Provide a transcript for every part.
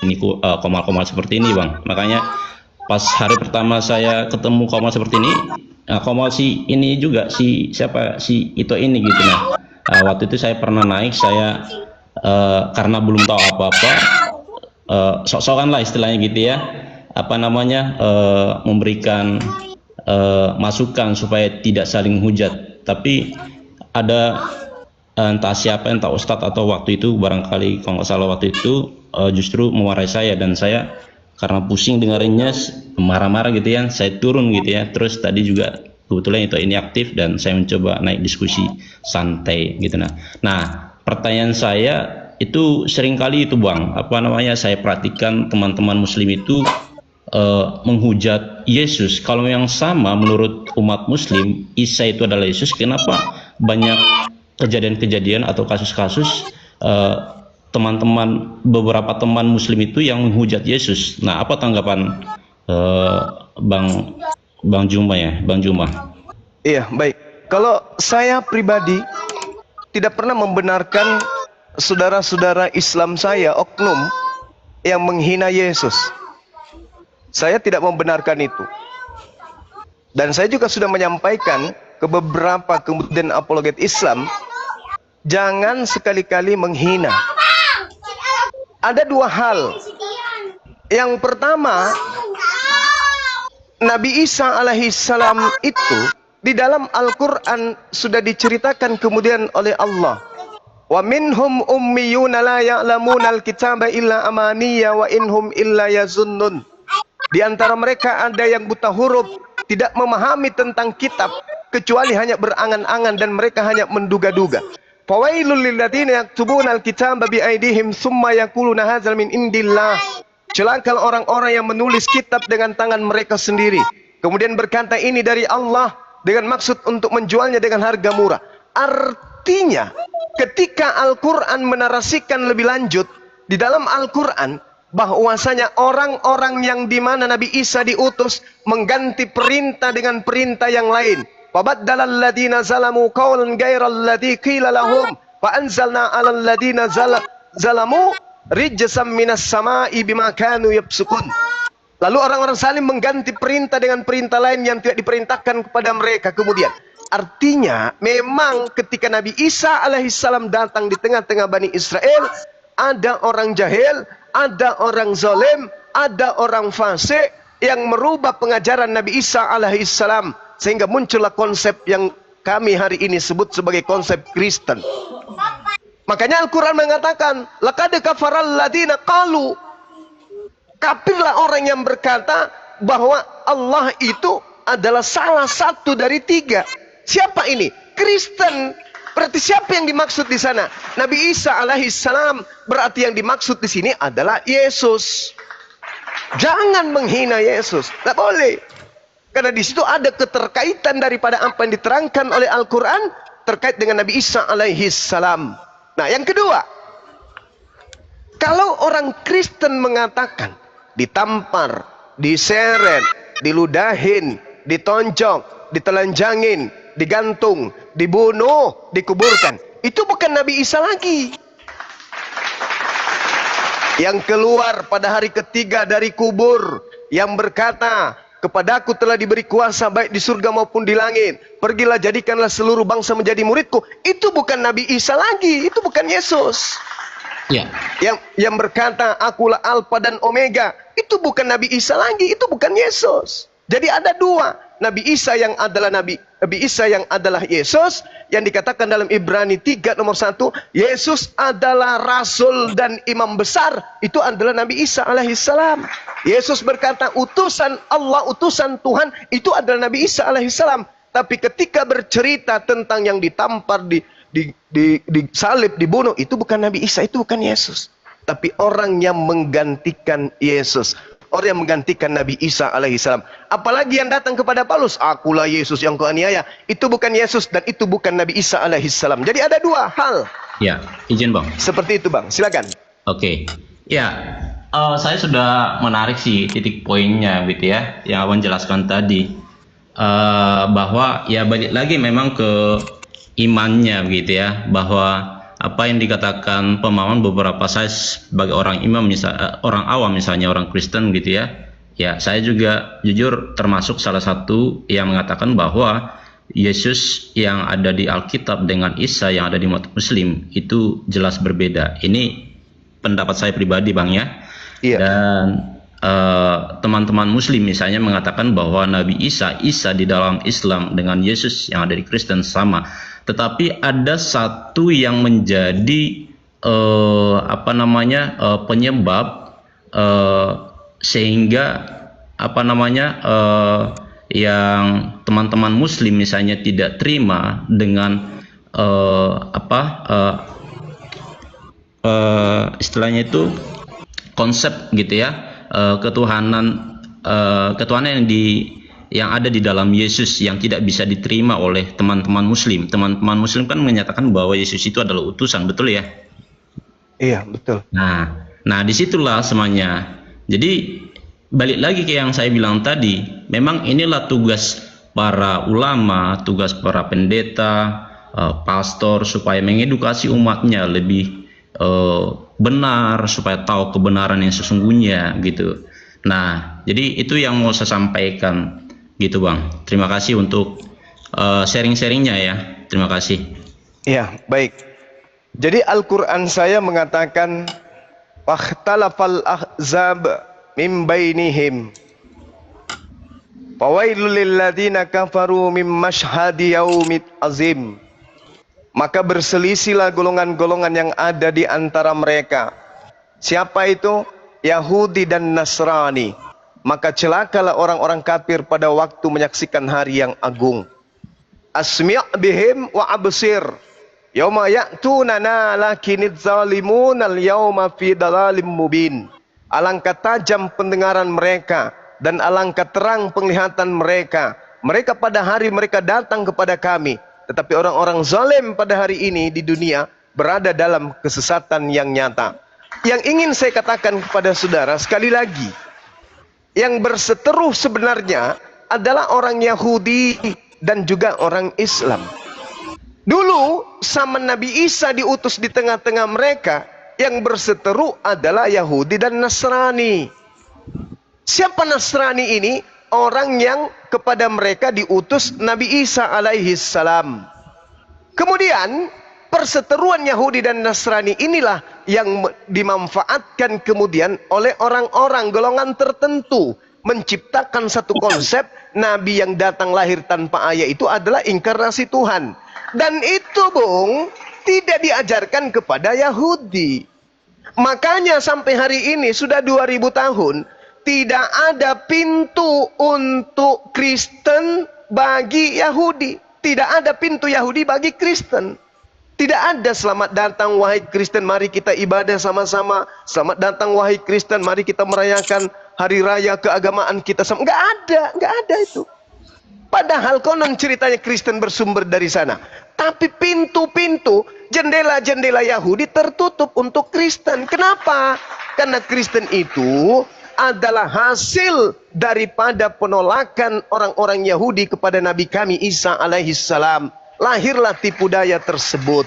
ini Komal-komal seperti ini, Bang. Makanya pas hari pertama saya ketemu Komal seperti ini, Komal si ini juga si siapa si itu ini gitu. Nah, waktu itu saya pernah naik, saya karena belum tahu apa-apa, sok-sokan lah istilahnya gitu ya, apa namanya, memberikan masukan supaya tidak saling hujat. Tapi ada entah siapa, entah ustadz atau waktu itu barangkali kalau nggak salah waktu itu justru memarahi saya, dan saya karena pusing dengerinnya marah-marah gitu ya, saya turun gitu ya. Terus tadi juga kebetulan itu ini aktif dan saya mencoba naik diskusi santai gitu. Nah, pertanyaan saya itu sering kali itu, Bang, apa namanya, saya perhatikan teman-teman muslim itu menghujat Yesus. Kalau yang sama menurut umat muslim, Isa itu adalah Yesus, kenapa banyak kejadian-kejadian atau kasus-kasus teman-teman, beberapa teman muslim itu yang menghujat Yesus? Nah, apa tanggapan eh, Bang Bang Juma ya, Bang Juma? Iya, baik. Kalau saya pribadi tidak pernah membenarkan saudara-saudara Islam saya, oknum, yang menghina Yesus. Saya tidak membenarkan itu. Dan saya juga sudah menyampaikan ke beberapa kemudian apologet Islam, jangan sekali-kali menghina. Ada dua hal. Yang pertama, Nabi Isa alaihissalam itu di dalam Al-Quran sudah diceritakan kemudian oleh Allah. Wa minhum ummiyuna la ya'lamuna al-kitaba illa amaniya wa inhum illa yazunnun. Di antara mereka ada yang buta huruf, tidak memahami tentang kitab, kecuali hanya berangan-angan dan mereka hanya menduga-duga. Fawailul lilladzina yaktubuna al-kitaba biaidihim summa yaquluna hadzal min indillah. Celaka orang-orang yang menulis kitab dengan tangan mereka sendiri, kemudian berkata ini dari Allah dengan maksud untuk menjualnya dengan harga murah. Artinya, ketika Al-Quran menarasikan lebih lanjut di dalam Al-Quran, bahwasanya orang-orang yang dimana Nabi Isa diutus mengganti perintah dengan perintah yang lain. Fabaddalal ladzina zalamu qawlan ghairal ladzi qila lahum fa anzalna 'alal ladzina zalamu rijzam minas sama'i bima kanu yafsukun. Lalu orang-orang saling mengganti perintah dengan perintah lain yang tidak diperintahkan kepada mereka kemudian. Artinya memang ketika Nabi Isa alaihissalam datang di tengah-tengah Bani Israel, ada orang jahil, ada orang zalim, ada orang fasik yang merubah pengajaran Nabi Isa alaihissalam, sehingga muncullah konsep yang kami hari ini sebut sebagai konsep Kristen. Makanya Al-Quran mengatakan, laqad kafaral ladzina qalu, kafirlah orang yang berkata bahwa Allah itu adalah salah satu dari tiga. Siapa ini? Kristen. Berarti siapa yang dimaksud di sana? Nabi Isa alaihissalam. Berarti yang dimaksud di sini adalah Yesus. Jangan menghina Yesus. Tidak boleh. Karena di situ ada keterkaitan daripada apa yang diterangkan oleh Al-Quran terkait dengan Nabi Isa alaihissalam. Nah, yang kedua, kalau orang Kristen mengatakan ditampar, diseret, diludahin, ditonjok, ditelanjangin, digantung, dibunuh, dikuburkan, itu bukan Nabi Isa lagi. Yang keluar pada hari ketiga dari kubur, yang berkata, kepadaku telah diberi kuasa baik di surga maupun di langit, pergilah jadikanlah seluruh bangsa menjadi muridku, itu bukan Nabi Isa lagi, itu bukan Yesus. Ya. Yang berkata akulah Alfa dan Omega, itu bukan Nabi Isa lagi, itu bukan Yesus. Jadi ada dua, Nabi Isa yang adalah Nabi Isa yang adalah Yesus, yang dikatakan dalam Ibrani 3 nomor 1, Yesus adalah Rasul dan Imam besar, itu adalah Nabi Isa alaihissalam. Yesus berkata utusan Allah, utusan Tuhan, itu adalah Nabi Isa alaihissalam. Tapi ketika bercerita tentang yang ditampar, disalib, dibunuh, itu bukan Nabi Isa, itu bukan Yesus. Tapi orang yang menggantikan Yesus, orang yang menggantikan Nabi Isa alaihissalam. Apalagi yang datang kepada Paulus, akulah Yesus yang kau aniaya, itu bukan Yesus dan itu bukan Nabi Isa alaihissalam. Jadi ada dua hal. Ya, izin Bang. Seperti itu Bang, silakan. Oke. Ya, saya sudah menarik sih titik poinnya gitu ya, yang Abang jelaskan tadi, bahwa ya balik lagi memang ke imannya gitu ya, bahwa apa yang dikatakan pemahaman beberapa saya sebagai orang imam, orang awam misalnya orang Kristen gitu ya. Ya, saya juga jujur termasuk salah satu yang mengatakan bahwa Yesus yang ada di Alkitab dengan Isa yang ada di umat Muslim itu jelas berbeda. Ini pendapat saya pribadi, Bang ya. Iya. Dan teman-teman Muslim misalnya mengatakan bahwa Nabi Isa di dalam Islam dengan Yesus yang ada di Kristen sama. Tetapi ada satu yang menjadi penyebab sehingga yang teman-teman Muslim misalnya tidak terima dengan istilahnya itu konsep gitu ya, ketuhanan yang ada di dalam Yesus yang tidak bisa diterima oleh teman-teman Muslim. Teman-teman Muslim kan menyatakan bahwa Yesus itu adalah utusan, betul ya? Iya, betul. Nah disitulah semuanya. Jadi balik lagi ke yang saya bilang tadi, memang inilah tugas para ulama, tugas para pendeta, pastor supaya mengedukasi umatnya lebih benar, supaya tahu kebenaran yang sesungguhnya gitu. Nah, jadi itu yang mau saya sampaikan gitu, Bang. Terima kasih untuk sharing-sharingnya ya. Terima kasih. Iya, baik. Jadi Al-Quran saya mengatakan fakhtalafal ahzab min bainihim fawailul lil ladzina kafaru min masyhadi yaumid azim. Maka berselisihlah golongan-golongan yang ada di antara mereka. Siapa itu? Yahudi dan Nasrani. Maka celakalah orang-orang kafir pada waktu menyaksikan hari yang agung. Asmi' bihim wa absir yauma ya'tunana lakinidz zalimun al yauma fi dalalim mubin. Alangkah tajam pendengaran mereka dan alangkah terang penglihatan mereka. Mereka pada hari mereka datang kepada kami, tetapi orang-orang zalim pada hari ini di dunia berada dalam kesesatan yang nyata. Yang ingin saya katakan kepada saudara sekali lagi, yang berseteru sebenarnya adalah orang Yahudi dan juga orang Islam. Dulu zaman Nabi Isa diutus di tengah-tengah mereka, yang berseteru adalah Yahudi dan Nasrani. Siapa Nasrani ini? Orang yang kepada mereka diutus Nabi Isa alaihi salam. Kemudian perseteruan Yahudi dan Nasrani inilah yang dimanfaatkan kemudian oleh orang-orang golongan tertentu, menciptakan satu konsep Nabi yang datang lahir tanpa ayah itu adalah inkarnasi Tuhan. Dan itu, Bung, tidak diajarkan kepada Yahudi. Makanya sampai hari ini sudah 2000 tahun tidak ada pintu untuk Kristen bagi Yahudi. Tidak ada pintu Yahudi bagi Kristen. Tidak ada selamat datang wahai Kristen, mari kita ibadah sama-sama. Selamat datang wahai Kristen, mari kita merayakan hari raya keagamaan kita sama. Enggak ada itu. Padahal konon ceritanya Kristen bersumber dari sana. Tapi pintu-pintu, jendela-jendela Yahudi tertutup untuk Kristen. Kenapa? Karena Kristen itu adalah hasil daripada penolakan orang-orang Yahudi kepada Nabi kami Isa alaihi salam. Lahirlah tipu daya tersebut.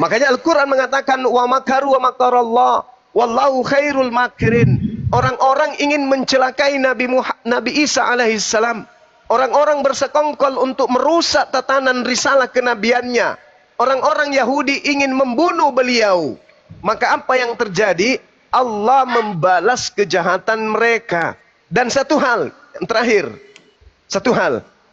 Makanya Al-Quran mengatakan wa makaru wa makarallah wallahu khairul makirin. Orang-orang ingin mencelakai Nabi Isa alaihi salam. Orang-orang bersekongkol untuk merusak tatanan risalah kenabiannya. Orang-orang Yahudi ingin membunuh beliau. Maka apa yang terjadi? Allah membalas kejahatan mereka. Dan satu hal yang terakhir,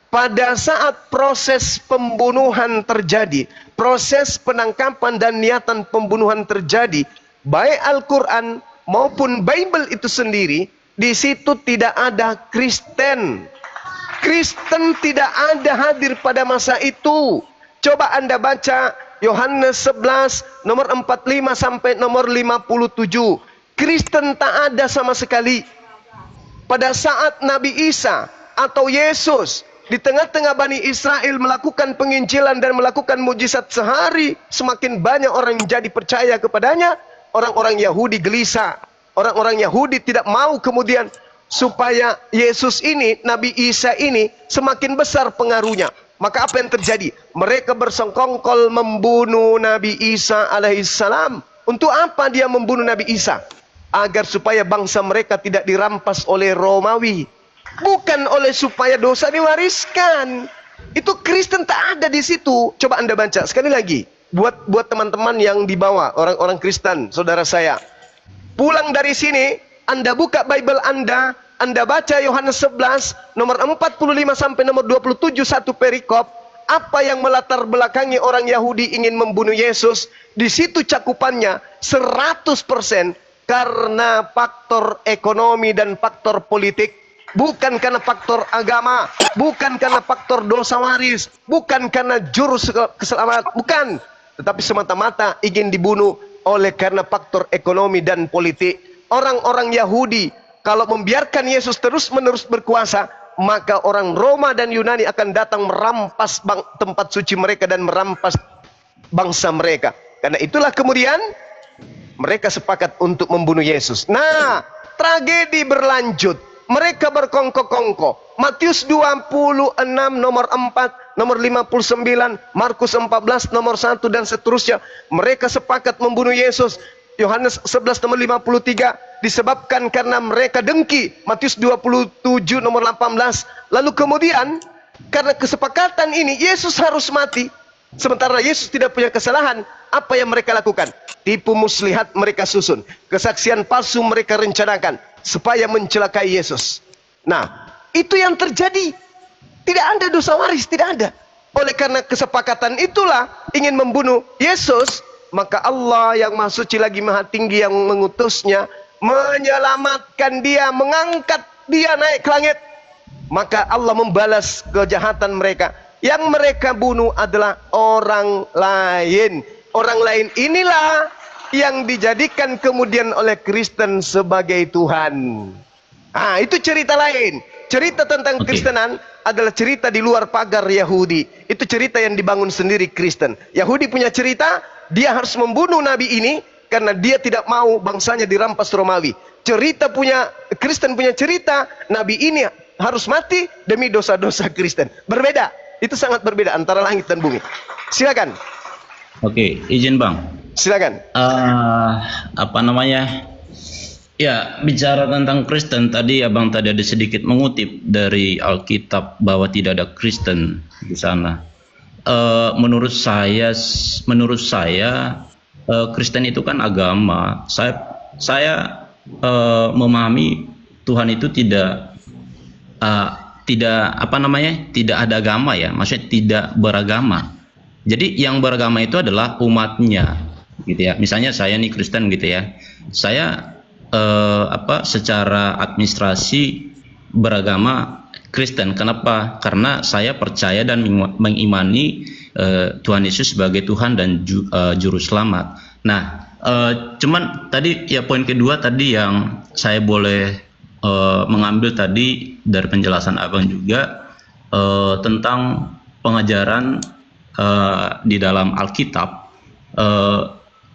pada saat proses pembunuhan terjadi, proses penangkapan dan niatan pembunuhan terjadi, baik Al-Quran maupun Bible itu sendiri, di situ tidak ada Kristen. Kristen tidak ada hadir pada masa itu. Coba Anda baca Yohanes 11 nomor 45 sampai nomor 57. Kristen tak ada sama sekali. Pada saat Nabi Isa atau Yesus di tengah-tengah Bani Israel melakukan penginjilan dan melakukan mujizat sehari, semakin banyak orang yang jadi percaya kepadanya. Orang-orang Yahudi gelisah. Orang-orang Yahudi tidak mau kemudian supaya Yesus ini, Nabi Isa ini semakin besar pengaruhnya. Maka apa yang terjadi? Mereka bersengkongkol membunuh Nabi Isa alaihissalam. Untuk apa dia membunuh Nabi Isa? Agar supaya bangsa mereka tidak dirampas oleh Romawi. Bukan oleh supaya dosa diwariskan. Itu Kristen tak ada di situ. Coba Anda baca sekali lagi. Buat teman-teman yang di bawah, orang-orang Kristen, saudara saya. Pulang dari sini, Anda buka Bible Anda baca Yohanes 11 nomor 45 sampai nomor 27 satu perikop, apa yang melatar belakangi orang Yahudi ingin membunuh Yesus. Di situ cakupannya 100% karena faktor ekonomi dan faktor politik, bukan karena faktor agama, bukan karena faktor dosa waris, bukan karena jurus keselamatan, bukan, tetapi semata-mata ingin dibunuh oleh karena faktor ekonomi dan politik. Orang-orang Yahudi kalau membiarkan Yesus terus-menerus berkuasa, maka orang Roma dan Yunani akan datang merampas tempat suci mereka dan merampas bangsa mereka. Karena itulah kemudian mereka sepakat untuk membunuh Yesus. Nah, tragedi berlanjut. Mereka berkongko-kongko. Matius 26 nomor 4, nomor 59, Markus 14 nomor 1 dan seterusnya. Mereka sepakat membunuh Yesus. Yohanes 11 nomor 53 disebabkan karena mereka dengki. Matius 27 nomor 18. Lalu kemudian karena kesepakatan ini Yesus harus mati, sementara Yesus tidak punya kesalahan. Apa yang mereka lakukan? Tipu muslihat mereka susun, kesaksian palsu mereka rencanakan supaya mencelakai Yesus. Nah, itu yang terjadi. Tidak ada dosa waris, tidak ada. Oleh karena kesepakatan itulah ingin membunuh Yesus, maka Allah yang Maha Suci lagi Maha Tinggi yang mengutusnya menyelamatkan dia, mengangkat dia naik ke langit. Maka Allah membalas kejahatan mereka. Yang mereka bunuh adalah orang lain. Orang lain inilah yang dijadikan kemudian oleh Kristen sebagai Tuhan. Ah, itu cerita lain. Cerita tentang Kristenan adalah cerita di luar pagar Yahudi. Itu cerita yang dibangun sendiri Kristen. Yahudi punya cerita, dia harus membunuh nabi ini karena dia tidak mau bangsanya dirampas Romawi. Kristen punya cerita, nabi ini harus mati demi dosa-dosa Kristen. Berbeda. Itu sangat berbeda antara langit dan bumi. Silakan. Oke, izin Bang. Silakan. Apa namanya? Ya, bicara tentang Kristen tadi Abang tadi ada sedikit mengutip dari Alkitab bahwa tidak ada Kristen di sana. Menurut saya Kristen itu kan agama. Saya memahami Tuhan itu tidak ada agama ya, maksudnya tidak beragama. Jadi yang beragama itu adalah umatnya, gitu ya. Misalnya saya nih Kristen gitu ya, saya secara administrasi beragama Kristen. Kenapa? Karena saya percaya dan mengimani Tuhan Yesus sebagai Tuhan dan Juru Selamat. Nah, cuman tadi ya poin kedua tadi yang saya boleh mengambil tadi dari penjelasan Abang juga tentang pengajaran di dalam Alkitab.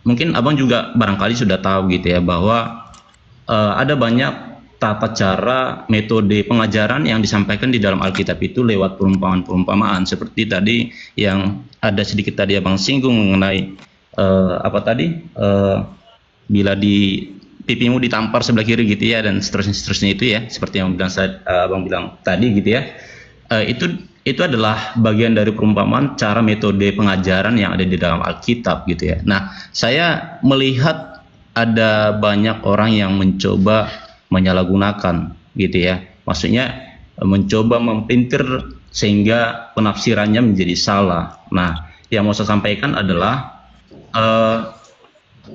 Mungkin Abang juga barangkali sudah tahu gitu ya bahwa ada banyak tata cara metode pengajaran yang disampaikan di dalam Alkitab itu lewat perumpamaan-perumpamaan seperti tadi yang ada sedikit tadi Abang singgung mengenai bila di pipimu ditampar sebelah kiri gitu ya dan seterusnya itu ya, seperti yang Abang bilang tadi gitu ya. Itu adalah bagian dari perumpamaan cara metode pengajaran yang ada di dalam Alkitab gitu ya. Nah, saya melihat ada banyak orang yang mencoba menyalahgunakan gitu ya. Maksudnya mencoba mempintir sehingga penafsirannya menjadi salah. Nah, yang mau saya sampaikan adalah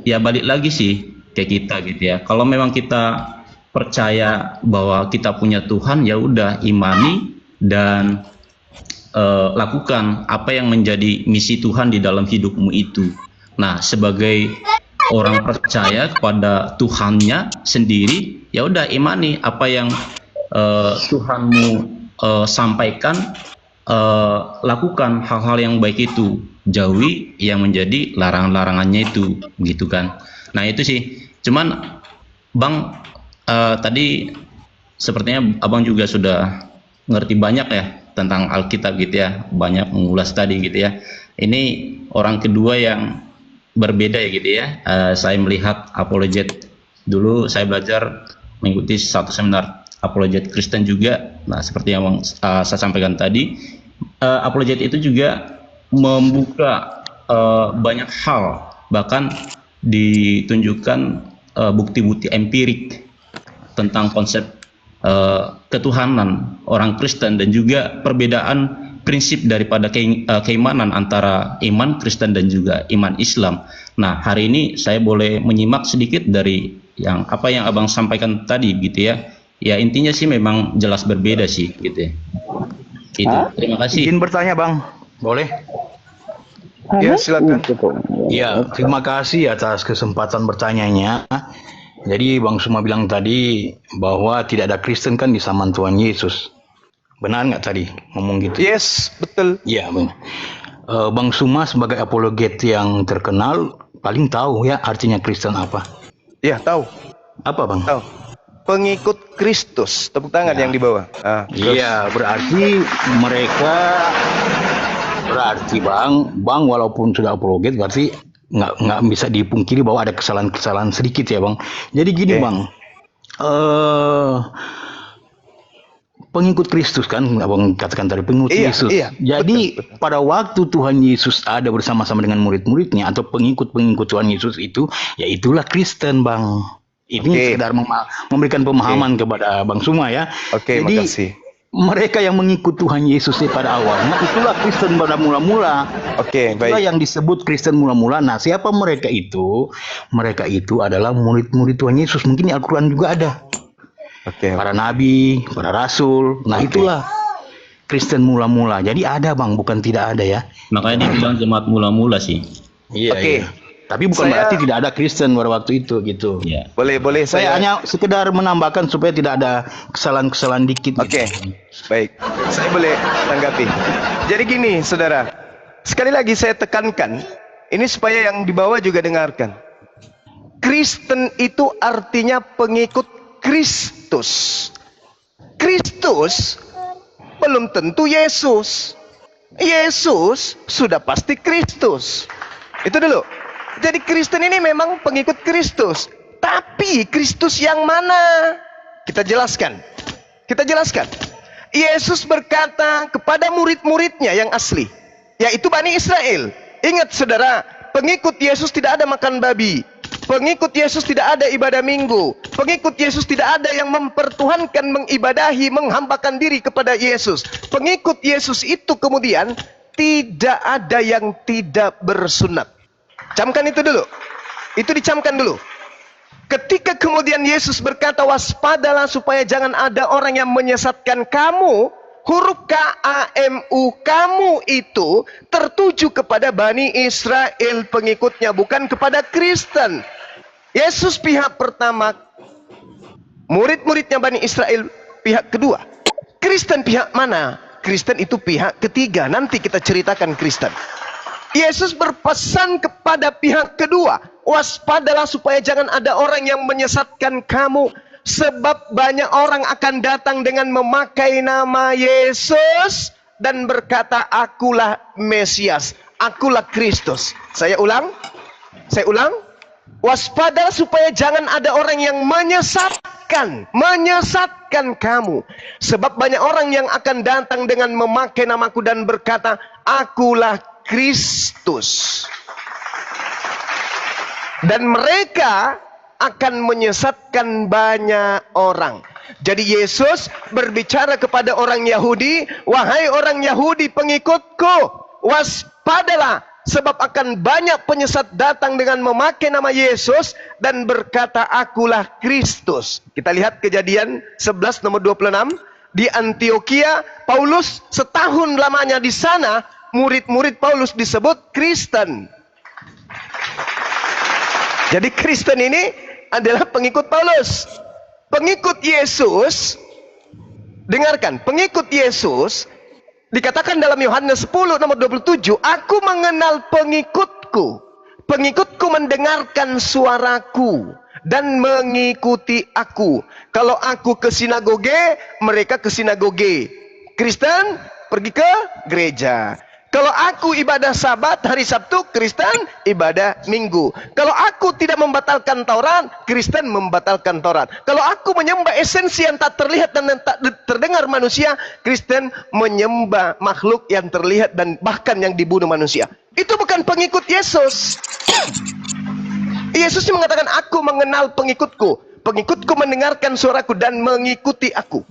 ya balik lagi sih ke kita gitu ya. Kalau memang kita percaya bahwa kita punya Tuhan, ya udah imani dan lakukan apa yang menjadi misi Tuhan di dalam hidupmu itu. Nah, sebagai orang percaya kepada Tuhannya sendiri, ya udah imani apa yang Tuhanmu sampaikan, lakukan hal-hal yang baik itu, jauhi yang menjadi larangan-larangannya itu, gitu kan. Nah itu sih. Cuman Bang tadi sepertinya Abang juga sudah ngerti banyak ya tentang Alkitab gitu ya, banyak mengulas tadi gitu ya. Ini orang kedua yang berbeda ya gitu ya. Saya melihat apologet, dulu saya belajar mengikuti satu seminar apologet Kristen juga. Nah, seperti yang saya sampaikan tadi, apologet itu juga membuka banyak hal, bahkan ditunjukkan bukti-bukti empirik tentang konsep ketuhanan orang Kristen dan juga perbedaan prinsip daripada keimanan antara iman Kristen dan juga iman Islam. Nah, hari ini saya boleh menyimak sedikit dari yang apa yang Abang sampaikan tadi gitu ya. Ya, intinya sih memang jelas berbeda sih gitu ya. Itu. Terima kasih. Izin bertanya, Bang. Boleh? Ya, silakan. Ya, terima kasih atas kesempatan bertanyanya. Jadi Bang Suma bilang tadi bahwa tidak ada Kristen kan di zaman Tuhan Yesus. Benar nggak tadi ngomong gitu? Yes, betul. Iya, benar. Bang Suma sebagai apologet yang terkenal paling tahu ya artinya Kristen apa. Ya, tahu. Apa, Bang? Tahu. Pengikut Kristus. Tepuk tangan yang di bawah. Iya, berarti mereka Bang walaupun sudah apologet berarti nggak bisa dipungkiri bahwa ada kesalahan-kesalahan sedikit ya, Bang. Jadi gini, Bang. Pengikut Kristus kan, Abang katakan tadi pengikut Yesus. Jadi betul. Pada waktu Tuhan Yesus ada bersama-sama dengan murid-muridnya atau pengikut-pengikut Tuhan Yesus itu, ya itulah Kristen, Bang. Ini sekedar memberikan pemahaman kepada Bang Suma ya. Jadi makasih. Mereka yang mengikut Tuhan Yesus pada awalnya itulah Kristen pada mula-mula. Itulah yang disebut Kristen mula-mula. Nah, siapa mereka itu? Mereka itu adalah murid-murid Tuhan Yesus. Mungkin di Al-Quran juga ada. Para nabi, para rasul. Nah, itulah Kristen mula-mula. Jadi ada, Bang, bukan tidak ada ya. Makanya dibilang jemaat mula-mula sih. Iya. Tapi bukan berarti tidak ada Kristen pada waktu itu gitu. Ya. Boleh saya hanya sekedar menambahkan supaya tidak ada kesalahan-kesalahan dikit. Baik. Saya boleh tanggapi. Jadi gini, saudara. Sekali lagi saya tekankan, ini supaya yang di bawah juga dengarkan. Kristen itu artinya pengikut Kristus. Kristus belum tentu Yesus. Yesus sudah pasti Kristus. Itu dulu. Jadi Kristen ini memang pengikut Kristus. Tapi Kristus yang mana? Kita jelaskan. Yesus berkata kepada murid-muridnya yang asli, yaitu Bani Israel. Ingat saudara, pengikut Yesus tidak ada makan babi. Pengikut Yesus tidak ada ibadah minggu. Pengikut Yesus tidak ada yang mempertuhankan, mengibadahi, menghambakan diri kepada Yesus. Pengikut Yesus itu kemudian tidak ada yang tidak bersunat. Camkan itu dulu. Itu dicamkan dulu. Ketika kemudian Yesus berkata, waspadalah supaya jangan ada orang yang menyesatkan kamu. Huruf KAMU, kamu itu tertuju kepada Bani Israel pengikutnya, bukan kepada Kristen. Yesus pihak pertama, murid-muridnya Bani Israel pihak kedua. Kristen pihak mana? Kristen itu pihak ketiga. Nanti kita ceritakan Kristen. Yesus berpesan kepada pihak kedua, waspadalah supaya jangan ada orang yang menyesatkan kamu, sebab banyak orang akan datang dengan memakai nama Yesus dan berkata, akulah Mesias, akulah Kristus. Saya ulang, waspadalah supaya jangan ada orang yang menyesatkan kamu, sebab banyak orang yang akan datang dengan memakai namaku dan berkata, akulah Kristus, dan mereka akan menyesatkan banyak orang. Jadi Yesus berbicara kepada orang Yahudi, wahai orang Yahudi pengikutku, waspadalah, sebab akan banyak penyesat datang dengan memakai nama Yesus dan berkata, akulah Kristus. Kita lihat Kejadian 11 nomor 26. Di Antioquia, Paulus setahun lamanya di sana, murid-murid Paulus disebut Kristen. Jadi Kristen ini adalah pengikut Paulus. Pengikut Yesus, dengarkan, pengikut Yesus dikatakan dalam Yohanes 10 nomor 27, aku mengenal pengikutku. Pengikutku mendengarkan suaraku dan mengikuti aku. Kalau aku ke sinagoge, mereka ke sinagoge. Kristen, pergi ke gereja. Kalau aku ibadah Sabat hari Sabtu, Kristen ibadah Minggu. Kalau aku tidak membatalkan Taurat, Kristen membatalkan Taurat. Kalau aku menyembah esensi yang tak terlihat dan tak terdengar manusia, Kristen menyembah makhluk yang terlihat dan bahkan yang dibunuh manusia. Itu bukan pengikut Yesus. Yesus mengatakan, aku mengenal pengikutku. Pengikutku mendengarkan suaraku dan mengikuti aku.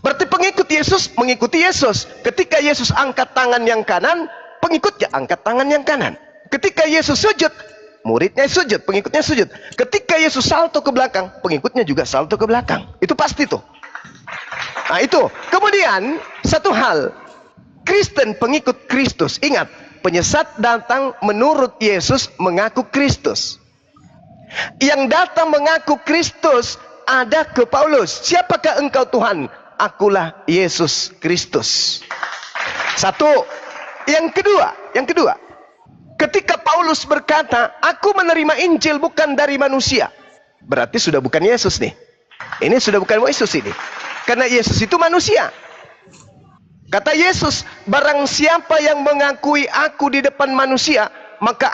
Berarti pengikut Yesus mengikuti Yesus. Ketika Yesus angkat tangan yang kanan, pengikutnya angkat tangan yang kanan. Ketika Yesus sujud, muridnya sujud, pengikutnya sujud. Ketika Yesus salto ke belakang, pengikutnya juga salto ke belakang. Itu pasti tuh. Nah itu. Kemudian satu hal, Kristen pengikut Kristus. Ingat, penyesat datang menurut Yesus mengaku Kristus. Yang datang mengaku Kristus ada ke Paulus. Siapakah engkau Tuhan? Akulah Yesus Kristus. Satu. Yang kedua. Ketika Paulus berkata, aku menerima Injil bukan dari manusia. Berarti sudah bukan Yesus nih. Ini sudah bukan Yesus ini. Karena Yesus itu manusia. Kata Yesus, barang siapa yang mengakui aku di depan manusia, maka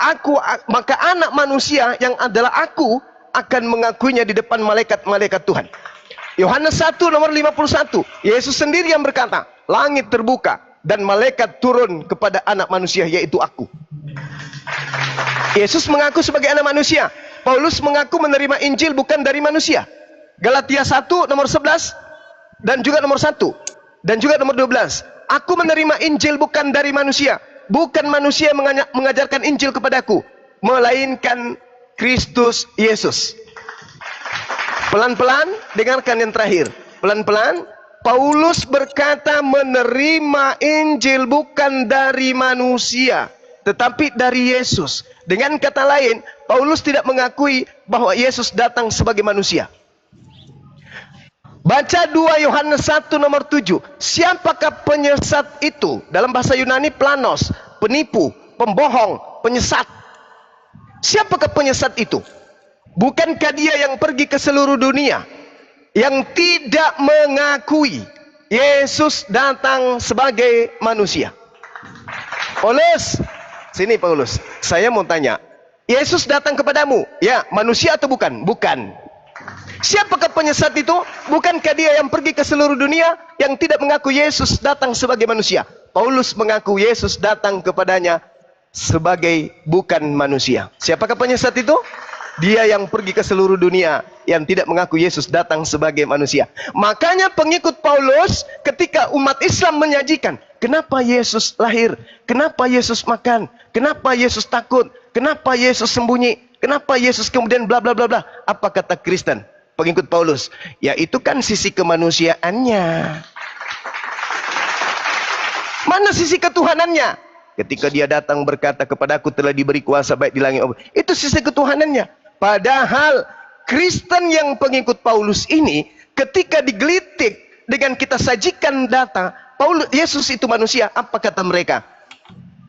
anak manusia yang adalah aku akan mengakuinya di depan malaikat-malaikat Tuhan. Yohanes 1 nomor 51. Yesus sendiri yang berkata, langit terbuka dan malaikat turun kepada anak manusia, yaitu aku. Yesus mengaku sebagai anak manusia. Paulus mengaku menerima Injil bukan dari manusia. Galatia 1 nomor 11 dan juga nomor 1 dan juga nomor 12. Aku menerima Injil bukan dari manusia. Bukan manusia yang mengajarkan Injil kepadaku, melainkan Kristus Yesus. Pelan-pelan, dengarkan yang terakhir. Pelan-pelan, Paulus berkata menerima Injil bukan dari manusia, tetapi dari Yesus. Dengan kata lain, Paulus tidak mengakui bahwa Yesus datang sebagai manusia. Baca 2 Yohanes 1 nomor 7. Siapakah penyesat itu? Dalam bahasa Yunani planos, penipu, pembohong, penyesat. Siapakah penyesat itu? Bukankah dia yang pergi ke seluruh dunia, yang tidak mengakui Yesus datang sebagai manusia? Paulus, sini Paulus, saya mau tanya, Yesus datang kepadamu, ya manusia atau bukan? Bukan. Siapakah penyesat itu? Bukankah dia yang pergi ke seluruh dunia, yang tidak mengaku Yesus datang sebagai manusia? Paulus mengaku Yesus datang kepadanya sebagai bukan manusia. Siapakah penyesat itu? Dia yang pergi ke seluruh dunia, yang tidak mengaku Yesus datang sebagai manusia. Makanya pengikut Paulus ketika umat Islam menyajikan, kenapa Yesus lahir? Kenapa Yesus makan? Kenapa Yesus takut? Kenapa Yesus sembunyi? Kenapa Yesus kemudian bla bla bla bla? Apa kata Kristen? Pengikut Paulus, ya itu kan sisi kemanusiaannya. Mana sisi ketuhanannya? Ketika dia datang berkata, kepadaku telah diberi kuasa baik di langit. Itu sisi ketuhanannya. Padahal Kristen yang pengikut Paulus ini, ketika digelitik dengan kita sajikan data, Yesus itu manusia, apa kata mereka?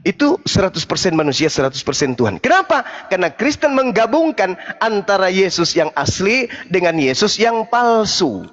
Itu 100% manusia, 100% Tuhan. Kenapa? Karena Kristen menggabungkan antara Yesus yang asli dengan Yesus yang palsu.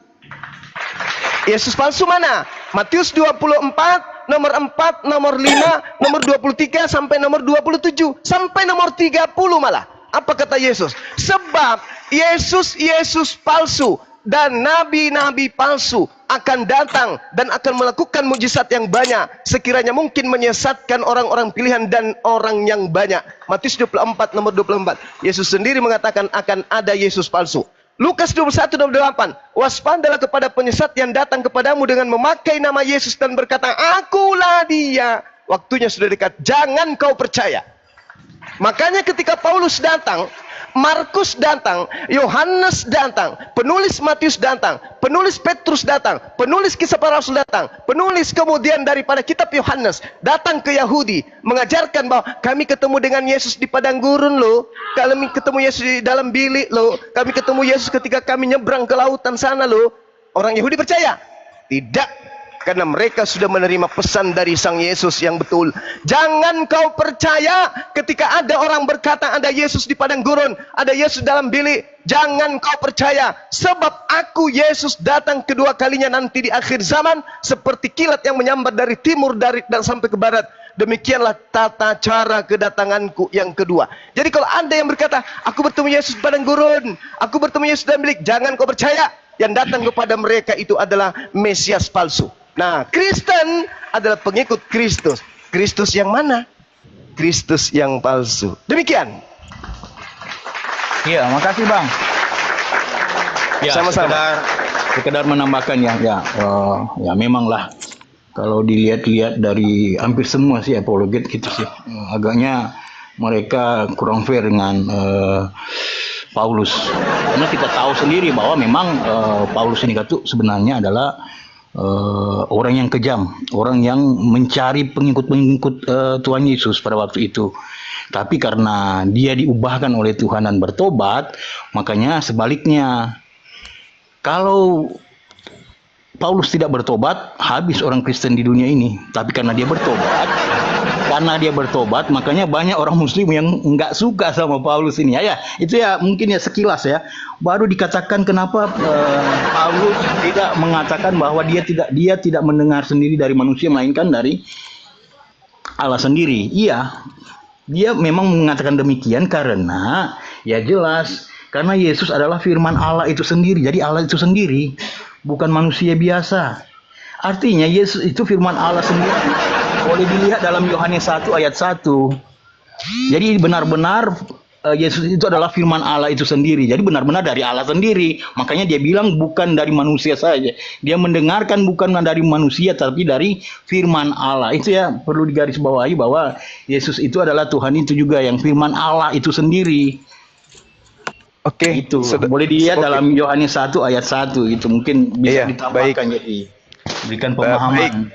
Yesus palsu mana? Matius 24, nomor 4, nomor 5, nomor 23, sampai nomor 27, sampai nomor 30 malah. Apa kata Yesus? Sebab Yesus palsu dan nabi-nabi palsu akan datang dan akan melakukan mujizat yang banyak, sekiranya mungkin menyesatkan orang-orang pilihan dan orang yang banyak. Matius 24 nomor 24. Yesus sendiri mengatakan akan ada Yesus palsu. Lukas 21 nomor 8. Waspadalah kepada penyesat yang datang kepadamu dengan memakai nama Yesus dan berkata, akulah dia. Waktunya sudah dekat, jangan kau percaya. Makanya ketika Paulus datang, Markus datang, Yohanes datang, penulis Matius datang, penulis Petrus datang, penulis Kisah Para Rasul datang, penulis kemudian daripada kitab Yohanes datang ke Yahudi, mengajarkan bahwa kami ketemu dengan Yesus di padang gurun loh, kami ketemu Yesus di dalam bilik loh, kami ketemu Yesus ketika kami nyebrang ke lautan sana loh. Orang Yahudi percaya? Tidak. Karena mereka sudah menerima pesan dari Sang Yesus yang betul. Jangan kau percaya ketika ada orang berkata ada Yesus di padang gurun, ada Yesus dalam bilik. jangan kau percaya, sebab aku Yesus datang kedua kalinya nanti di akhir zaman seperti kilat yang menyambar dari timur dan sampai ke barat. Demikianlah tata cara kedatanganku yang kedua. Jadi kalau anda yang berkata, aku bertemu Yesus padang gurun, aku bertemu Yesus dalam bilik, jangan kau percaya. Yang datang kepada mereka itu adalah Mesias palsu. Nah, Kristen adalah pengikut Kristus. Kristus yang mana? Kristus yang palsu. Demikian. Iya, makasih Bang. Ya, Sama-sama. sekedar menambahkan ya memanglah kalau dilihat-lihat dari hampir semua sih apologet gitu sih, agaknya mereka kurang fair dengan Paulus. Karena kita tahu sendiri bahwa memang Paulus ini itu sebenarnya adalah orang yang kejam, orang yang mencari pengikut-pengikut Tuhan Yesus pada waktu itu. Tapi karena dia diubahkan oleh Tuhan dan bertobat, makanya sebaliknya. Kalau Paulus tidak bertobat, habis orang Kristen di dunia ini. Tapi karena dia bertobat, makanya banyak orang Muslim yang nggak suka sama Paulus ini. Ya, itu ya mungkin ya sekilas ya. Baru dikatakan kenapa Paulus tidak mengatakan bahwa dia tidak mendengar sendiri dari manusia, melainkan dari Allah sendiri. Iya. Dia memang mengatakan demikian karena ya jelas karena Yesus adalah firman Allah itu sendiri. Jadi Allah itu sendiri, bukan manusia biasa. Artinya Yesus itu firman Allah sendiri. Boleh dilihat dalam Yohanes 1 ayat 1. Jadi benar-benar Yesus itu adalah firman Allah itu sendiri. Jadi benar-benar dari Allah sendiri. Makanya dia bilang bukan dari manusia saja. Dia mendengarkan bukan dari manusia tapi dari firman Allah. Itu ya perlu digarisbawahi bahwa Yesus itu adalah Tuhan itu juga yang firman Allah itu sendiri. Oke, itu boleh dilihat dalam Yohanes 1 ayat 1 itu mungkin bisa ditambahkan jadi berikan pemahaman.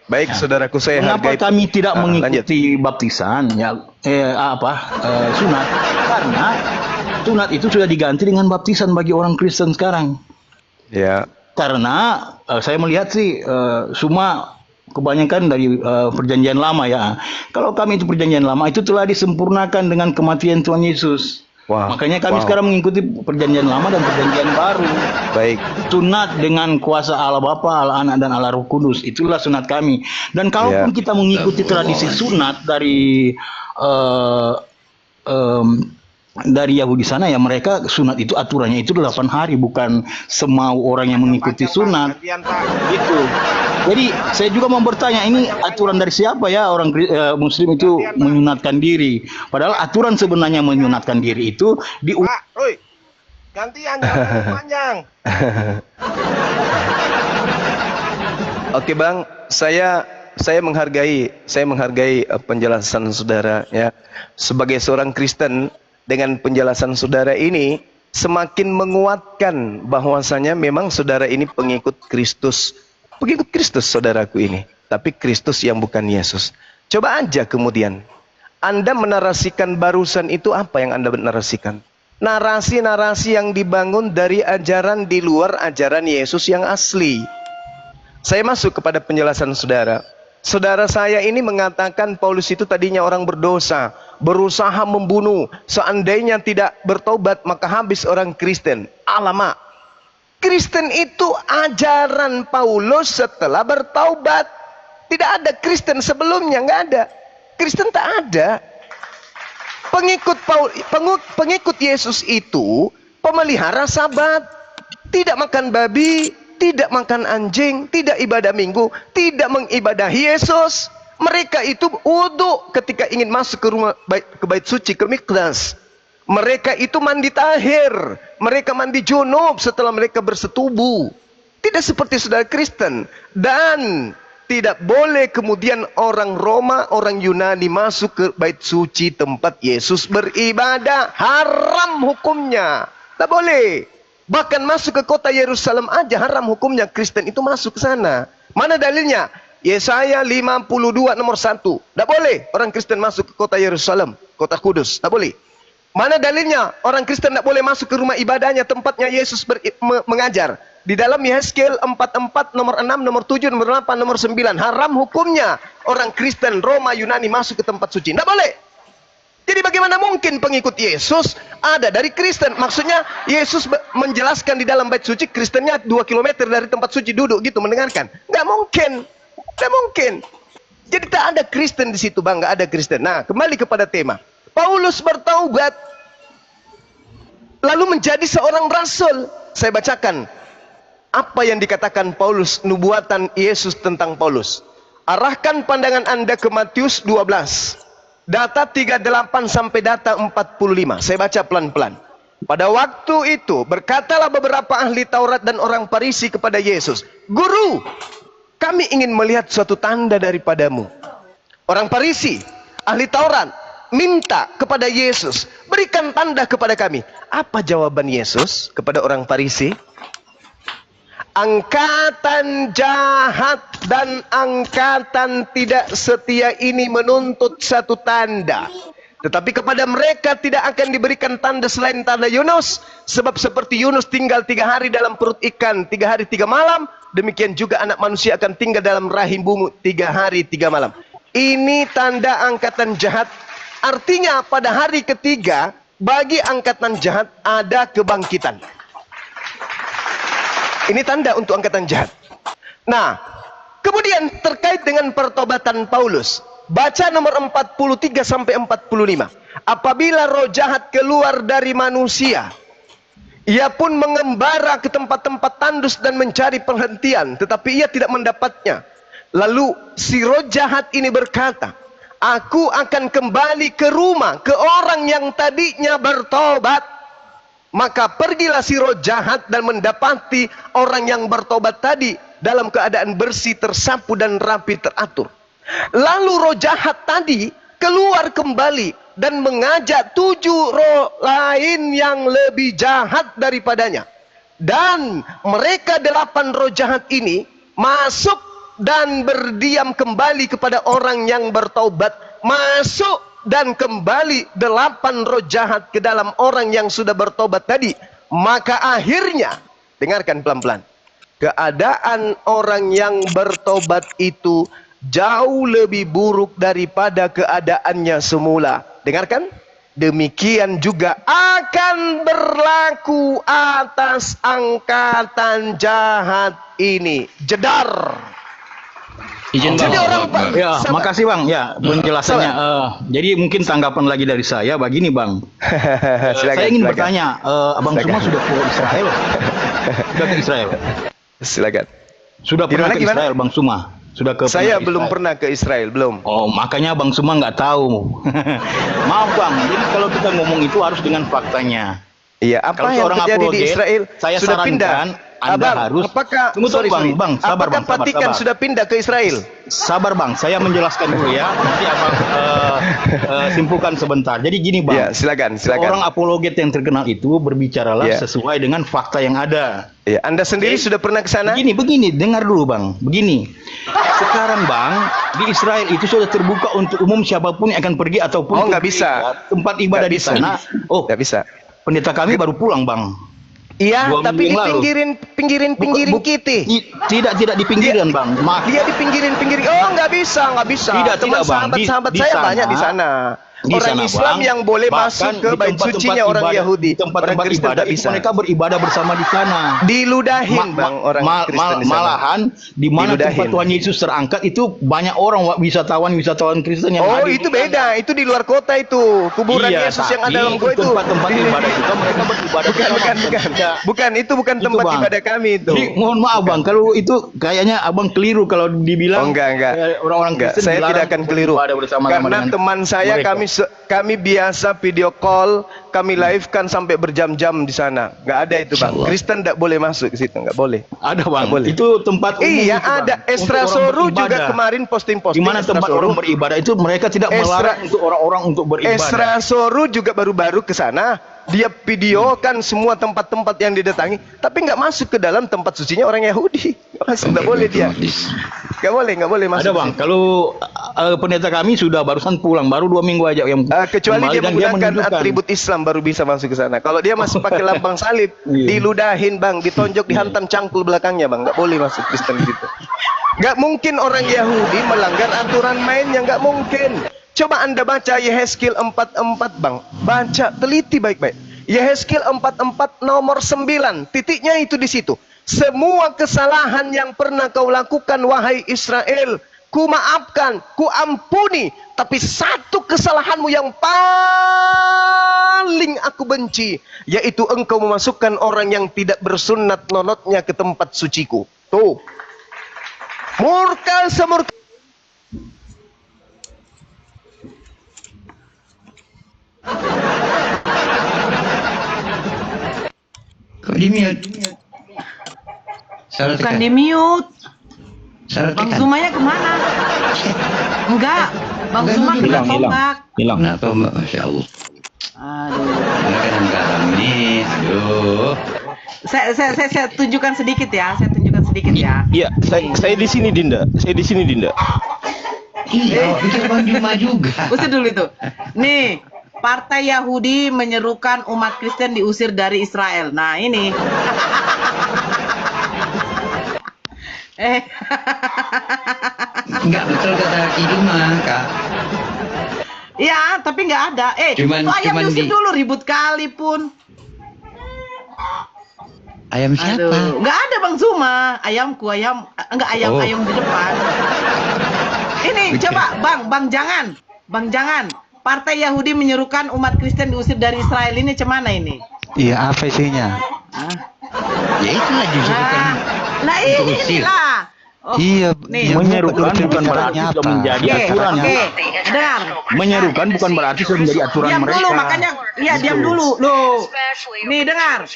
Baik, saudaraku saya hargai. Kenapa kami tidak mengikuti baptisan sunat? Karena sunat itu sudah diganti dengan baptisan bagi orang Kristen sekarang. Ya. Karena saya melihat sih semua kebanyakan dari perjanjian lama ya. Kalau kami itu perjanjian lama itu telah disempurnakan dengan kematian Tuhan Yesus. Makanya kami sekarang mengikuti perjanjian lama dan perjanjian baru. Baik. Sunat dengan kuasa Allah Bapa, Allah Anak dan Allah Roh Kudus. Itulah sunat kami. Dan kalaupun kita mengikuti tradisi sunat dari Yahudi sana ya, mereka sunat itu aturannya itu 8 hari, bukan semau orang yang mengikuti sunat. Gitu. Jadi saya juga mau bertanya, ini aturan dari siapa ya orang Muslim itu menyunatkan diri? Padahal aturan sebenarnya menyunatkan diri itu gantian panjang. Oke Bang, saya menghargai penjelasan saudara ya. Sebagai seorang Kristen, dengan penjelasan saudara ini semakin menguatkan bahwasanya memang saudara ini pengikut Kristus saudaraku ini, tapi Kristus yang bukan Yesus. Coba aja kemudian Anda menarasikan barusan itu, apa yang Anda narasikan? Narasi-narasi yang dibangun dari ajaran di luar ajaran Yesus yang asli. Saya masuk kepada penjelasan saudara. Saudara saya ini mengatakan Paulus itu tadinya orang berdosa, berusaha membunuh, seandainya tidak bertobat maka habis orang Kristen. Alamak, Kristen itu ajaran Paulus setelah bertaubat. Tidak ada Kristen sebelumnya, nggak ada. Kristen tak ada. Pengikut Yesus itu pemelihara Sabat, tidak makan babi, tidak makan anjing, tidak ibadah minggu, tidak mengibadahi Yesus. Mereka itu wudhu ketika ingin masuk ke bait suci, ke mikdas. Mereka itu mandi tahir, mereka mandi junub setelah mereka bersetubuh. Tidak seperti saudara Kristen. Dan tidak boleh kemudian orang Roma, orang Yunani masuk ke bait suci tempat Yesus beribadah. Haram hukumnya. Tak boleh. Bahkan masuk ke kota Yerusalem aja haram hukumnya. Kristen itu masuk ke sana. Mana dalilnya? Yesaya 52 nomor 1. Tak boleh orang Kristen masuk ke kota Yerusalem, kota Kudus. Tak boleh. Mana dalilnya? Orang Kristen tidak boleh masuk ke rumah ibadahnya, tempatnya Yesus mengajar. Di dalam Yehezkiel 44 nomor 6, nomor 7, nomor 8, nomor 9. Haram hukumnya orang Kristen, Roma, Yunani masuk ke tempat suci. Tidak boleh. Jadi bagaimana mungkin pengikut Yesus ada dari Kristen? Maksudnya Yesus menjelaskan di dalam bait suci, Kristennya 2 kilometer dari tempat suci duduk gitu mendengarkan. Nggak mungkin. Nggak mungkin. Jadi tak ada Kristen di situ, Bang. Nggak ada Kristen. Nah, kembali kepada tema. Paulus bertaubat lalu menjadi seorang rasul. Saya bacakan apa yang dikatakan Paulus, nubuatan Yesus tentang Paulus. Arahkan pandangan Anda ke Matius 12. Data 38 sampai data 45. Saya baca pelan-pelan. Pada waktu itu berkatalah beberapa ahli Taurat dan orang Farisi kepada Yesus, "Guru, kami ingin melihat suatu tanda daripadamu." Orang Farisi, ahli Taurat, minta kepada Yesus, "Berikan tanda kepada kami." Apa jawaban Yesus kepada orang Farisi? Angkatan jahat dan angkatan tidak setia ini menuntut satu tanda. Tetapi kepada mereka tidak akan diberikan tanda selain tanda Yunus. Sebab seperti Yunus tinggal 3 hari dalam perut ikan, 3 hari 3 malam. Demikian juga anak manusia akan tinggal dalam rahim bumi 3 hari 3 malam. Ini tanda angkatan jahat. Artinya pada hari ketiga bagi angkatan jahat ada kebangkitan. Ini tanda untuk angkatan jahat. Nah, kemudian terkait dengan pertobatan Paulus. Baca nomor 43 sampai 45. Apabila roh jahat keluar dari manusia, ia pun mengembara ke tempat-tempat tandus dan mencari perhentian, tetapi ia tidak mendapatnya. Lalu si roh jahat ini berkata, "Aku akan kembali ke rumah, ke orang yang tadinya bertobat." Maka pergilah si roh jahat dan mendapati orang yang bertobat tadi dalam keadaan bersih, tersapu dan rapi teratur. Lalu roh jahat tadi keluar kembali dan mengajak 7 roh lain yang lebih jahat daripadanya. Dan mereka 8 roh jahat ini masuk dan berdiam kembali kepada orang yang bertobat. Masuk dan kembali 8 roh jahat ke dalam orang yang sudah bertobat tadi. Maka akhirnya, dengarkan pelan-pelan, keadaan orang yang bertobat itu jauh lebih buruk daripada keadaannya semula. Dengarkan, demikian juga akan berlaku atas angkatan jahat ini. Jedar. Izin Jadi Bang. orang Ya, sabar. makasih Bang. Ya, penjelasannya. Jadi mungkin tanggapan lagi dari saya. Begini Bang, saya ingin bertanya, Abang Silakan. semua sudah ke Israel? Sudah ke Israel? Silakan. Sudah Di pernah mana, ke gimana? Israel, Bang Suma? Sudah ke Saya Israel? belum pernah ke Israel, belum. Oh, makanya Bang Suma nggak tahu. Maaf Bang, jadi kalau kita ngomong itu harus dengan faktanya. Iya, apa Kalau yang seorang terjadi di apologet, Israel saya sudah sarankan pindah? Anda Abang, harus apakah tunggu Bang, sabar apakah Bang, sabar, Vatikan sabar. sudah pindah ke Israel? Sabar Bang, saya menjelaskan dulu ya. Nanti Abang simpulkan sebentar. Jadi gini Bang, Ya, silakan, orang silakan. apologet yang terkenal itu berbicaralah Ya. sesuai dengan fakta yang ada. Ya, Anda sendiri sudah pernah ke sana? Begini, dengar dulu Bang. Begini, sekarang Bang, di Israel itu sudah terbuka untuk umum siapapun yang akan pergi ataupun Oh, nggak pergi bisa. ke tempat ibadah Nggak di bisa. sana. Oh, Nggak bisa. pendeta kami baru pulang Bang. Iya, 2 tapi di minggu yang lalu. pinggirin kita. Tidak di pinggiran Bang. Maaf. Dia di pinggirin. Oh, nggak bisa. Tidak, Teman tidak, Bang. sahabat-sahabat Di saya sana. banyak di sana. Di Orang sana, Islam Bang. yang boleh Bahkan masuk ke di bait tempat-tempat sucinya orang ibadah, Yahudi. di tempat-tempat Orang Kristen ibadah tak itu bisa. mereka beribadah bersama di sana. Diludahin, Bang, orang Kristen di sana. Malahan di mana Diludahin. tempat Tuhan Yesus terangkat itu banyak orang wisatawan Kristen yang Oh, hadir itu di sana. beda. Itu di luar kota itu. Kuburan Iya, Yesus yang ada tapi dalam gua itu. tempat-tempat ibadah itu mereka beribadah Bukan, bersama. bukan. Itu bukan Itu, tempat Bang. ibadah kami itu. Jadi, mohon maaf Bang, kalau itu kayaknya Abang keliru kalau dibilang Oh, enggak. orang-orang Enggak, Kristen saya dilarang tidak akan keliru. beribadah bersama-sama Karena dengan teman saya mereka. kami biasa video call, kami live kan sampai berjam-jam di sana. Enggak ada itu, Bang. Kristen enggak boleh masuk ke situ, enggak boleh. Ada Bang, Nggak boleh. itu tempat umum Iya, itu, Bang. ada. Untuk Esra orang Soru juga beribadah. kemarin posting-posting. Di mana Esra tempat Soru. orang beribadah itu mereka tidak melarang untuk orang-orang untuk beribadah. Esra Soru juga baru-baru ke sana. Dia videokan semua tempat-tempat yang didatangi, tapi nggak masuk ke dalam tempat sucinya orang Yahudi. Nggak masuk, nggak boleh dia. Nggak boleh masuk. Ada Bang, ke situ. kalau pendeta kami sudah barusan pulang, baru 2 minggu aja yang Kecuali kembali dia dan menggunakan menunjukkan. atribut Islam baru bisa masuk ke sana. Kalau dia masih pakai lambang salib, Iya. diludahin Bang, ditonjok, dihantam cangkul belakangnya Bang, nggak boleh masuk Kristen gitu. Nggak mungkin orang Yahudi melanggar aturan mainnya, nggak mungkin. Coba Anda baca Yehezkiel 44, Bang. Baca, teliti baik-baik. Yehezkiel 44 nomor 9. Titiknya itu di situ. Semua kesalahan yang pernah kau lakukan, wahai Israel, ku maafkan, ku ampuni. Tapi satu kesalahanmu yang paling aku benci, yaitu engkau memasukkan orang yang tidak bersunat nonotnya ke tempat suciku. Tuh. Murka semurka. Kok di mute? Salah Bukan tekan. di mute. Salah Bang tekan. Zumanya kemana? Enggak. Bang Zuma kena Hilang. tombak. Hilang. Kenapa Mbak? Masya Allah. Aduh. Mana kadang garam nih. Aduh. Saya tunjukkan sedikit ya. Saya tunjukkan sedikit ya. Iya, saya di sini Dinda. Saya di sini Dinda. Iya, itu Bang Juma juga. Usir dulu itu. Nih, Partai Yahudi menyerukan umat Kristen diusir dari Israel. Nah, ini. Enggak betul kata Ki Juma, Kak. Ya, tapi nggak ada. Cuman- itu ayam cuman diusir di- dulu ribut kali pun. Ayam siapa? Aduh, nggak ada Bang Zuma. Ayamku, enggak ayam Oh. ayam di depan. Ini coba Bang jangan. Partai Yahudi menyerukan umat Kristen diusir dari Israel, ini cemana ini? Iya, apa isinya? Ah. Ya itulah justru kan. Nah Diusir. inilah. Oh, Iya, nih. menyerukan bukan berarti sudah menjadi Oke, aturan ya. oke. Dengar. Menyerukan bukan berarti sudah menjadi aturan Diam mereka. dulu, makanya iya diam dulu. Loh. Nih dengar.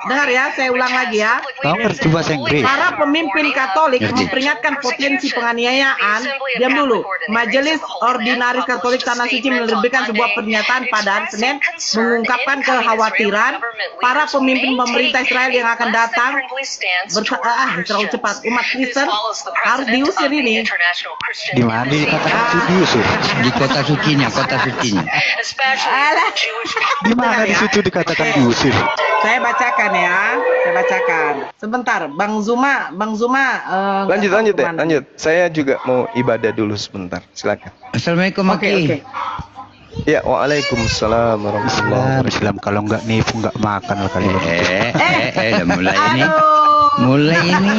Dengar ya, saya ulang lagi ya. Kau ngerti bahasa Inggris? Para pemimpin Katolik Ngerti. memperingatkan potensi penganiayaan. Diam dulu. Majelis Ordinaris Katolik Tanah Suci menerbitkan sebuah pernyataan pada hari Senin mengungkapkan kekhawatiran para pemimpin pemerintah Israel yang akan datang terlalu cepat. Umat Kristen harus diusir ini. Di mana dikatakan itu diusir? Di kota sucinya. Alah. Di mana di situ dikatakan diusir? Saya bacakan ya, saya bacakan. Sebentar, Bang Zuma. Lanjut nggak tahu ya, kemana. lanjut. Saya juga mau ibadah dulu sebentar. Silakan. Assalamualaikum Oke, Maki. oke. Ya, waalaikumsalam warahmatullahi Islam kalau nggak nipu nggak makan lah kali. Udah mulai ini. Aduh. Mulai ini.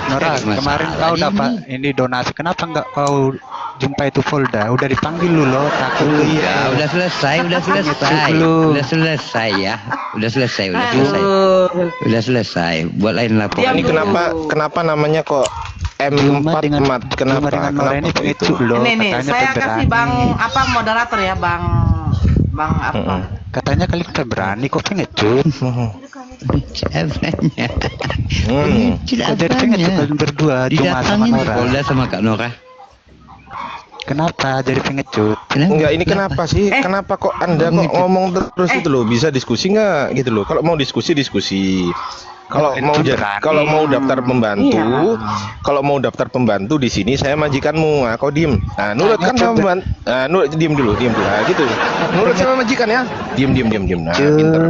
Nora, Masalah kemarin kau ini. dapat ini donasi, kenapa nggak kau jumpa itu Polda? Udah dipanggil lu loh, takut lu. Ya, udah selesai ya. Udah selesai. Buat lain lapor. Diam Ini dulu. kenapa namanya kok Cuma M4 dengan mat? Kenapa? dengan Nora ini pengecut loh. Nih, Katanya saya pemberani. kasih Bang moderator ya, Bang apa? Katanya kalian pemberani kok pengecut. Apanya? Tidak Kok jadi pengecut kalian berdua cuma sama Didatangin Nora. Polda sama Kak Nora. Kenapa jadi pengecut? Enggak, ini kenapa sih? Kenapa kok Anda kok ngomong terus itu loh? Bisa diskusi nggak gitu loh? Kalau mau diskusi. Kalau Itu mau berani. kalau mau daftar pembantu, Iya. kalau mau daftar pembantu di sini saya majikanmu. Nah, kau diem. Nah, nurut kan sama pembantu. Nah, nurut diem dulu. Nah, gitu. Nurut sama majikan ya. Diem. Nah, pinter.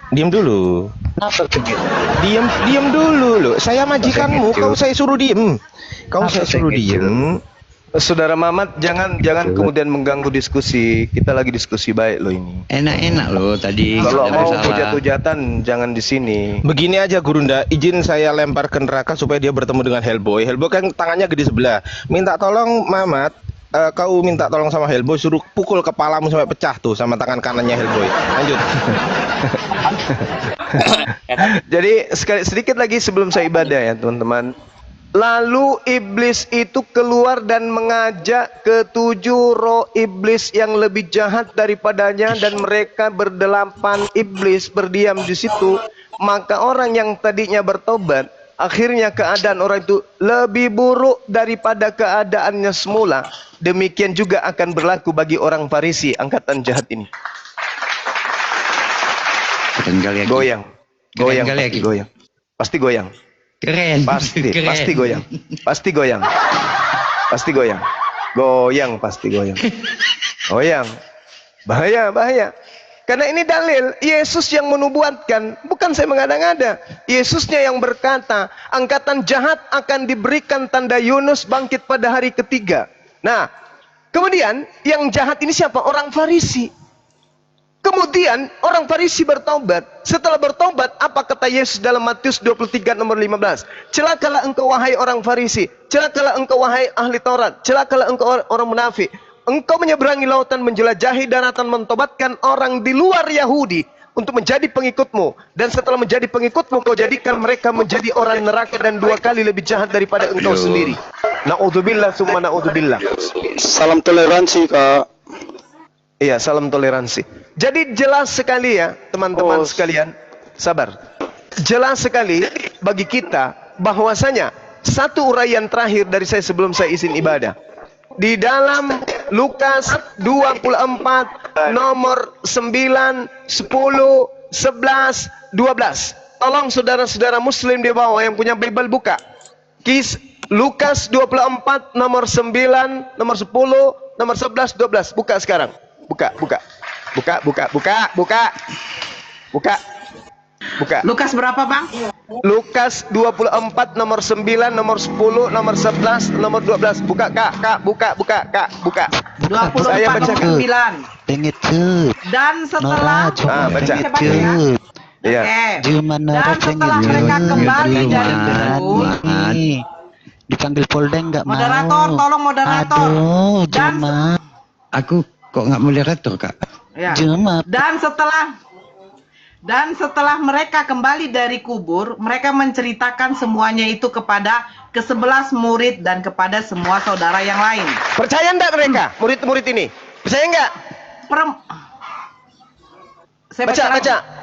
Diem dulu. Kenapa pengecut? Diem dulu loh. Saya majikanmu, Kecut. kau saya suruh diem. Kau Apa saya suruh kecut? diem. Saudara Mamat, jangan kemudian mengganggu diskusi. Kita lagi diskusi baik loh ini. Enak-enak loh tadi. Kalau nggak mau masalah. hujat-hujatan jangan di sini. Begini aja Gurunda, izin saya lempar ke neraka supaya dia bertemu dengan Hellboy. Hellboy kan tangannya gede sebelah. Minta tolong Mamat, kau minta tolong sama Hellboy, suruh pukul kepalamu sampai pecah tuh sama tangan kanannya Hellboy. Lanjut. Jadi sedikit lagi sebelum saya ibadah ya teman-teman. Lalu iblis itu keluar dan mengajak ketujuh roh iblis yang lebih jahat daripadanya, dan mereka berdelapan iblis berdiam di situ. Maka orang yang tadinya bertobat, akhirnya keadaan orang itu lebih buruk daripada keadaannya semula. Demikian juga akan berlaku bagi orang Farisi, angkatan jahat ini. Keren kali ya, Ki. Goyang, Keren kali ya, pasti Ki. goyang, pasti goyang. Keren. Pasti Keren. goyang. Bahaya. Karena ini dalil Yesus yang menubuatkan, bukan saya mengada-ngada. Yesusnya yang berkata, angkatan jahat akan diberikan tanda Yunus bangkit pada hari ketiga. Nah, Kemudian yang jahat ini siapa? Orang Farisi. Kemudian orang Farisi bertobat. Setelah bertobat, apa kata Yesus dalam Matius 23 nomor 15? Celakalah engkau wahai orang Farisi, celakalah engkau wahai ahli Taurat, celakalah engkau orang munafik. Engkau menyeberangi lautan, menjelajahi daratan, mentobatkan orang di luar Yahudi untuk menjadi pengikutmu. Dan setelah menjadi pengikutmu, kau jadikan mereka menjadi orang neraka dan 2 kali lebih jahat daripada engkau sendiri. Na'udzubillah summa na'udzubillah. Salam toleransi, Kak. Iya, salam toleransi. Jadi jelas sekali ya, teman-teman sekalian. Sabar. Jelas sekali bagi kita bahwasanya satu uraian terakhir dari saya sebelum saya izin ibadah. Di dalam Lukas 24 nomor 9, 10, 11, 12. Tolong saudara-saudara muslim di bawah yang punya Bible buka. Lukas 24 nomor 9, nomor 10, nomor 11, 12. Buka sekarang. Buka. Lukas berapa, Bang? Lukas 24 nomor 9, nomor 10, nomor 11, nomor 12. Buka, Kak. Buka. 24 Saya nomor bacakan. 9. Pengen cut. Dan setelah baca. Saya baca ya. Iya. Oke. Jumanara Dan setelah mereka kembali dari kubur, dipanggil Polda enggak mau. moderator, tolong moderator. Aduh, Dan Juma. Aku kok nggak moderator, Kak? Ya. Juma. Dan setelah mereka kembali dari kubur, mereka menceritakan semuanya itu kepada ke-11 murid dan kepada semua saudara yang lain. Percaya enggak mereka? Murid-murid ini? Percaya enggak? Saya Baca.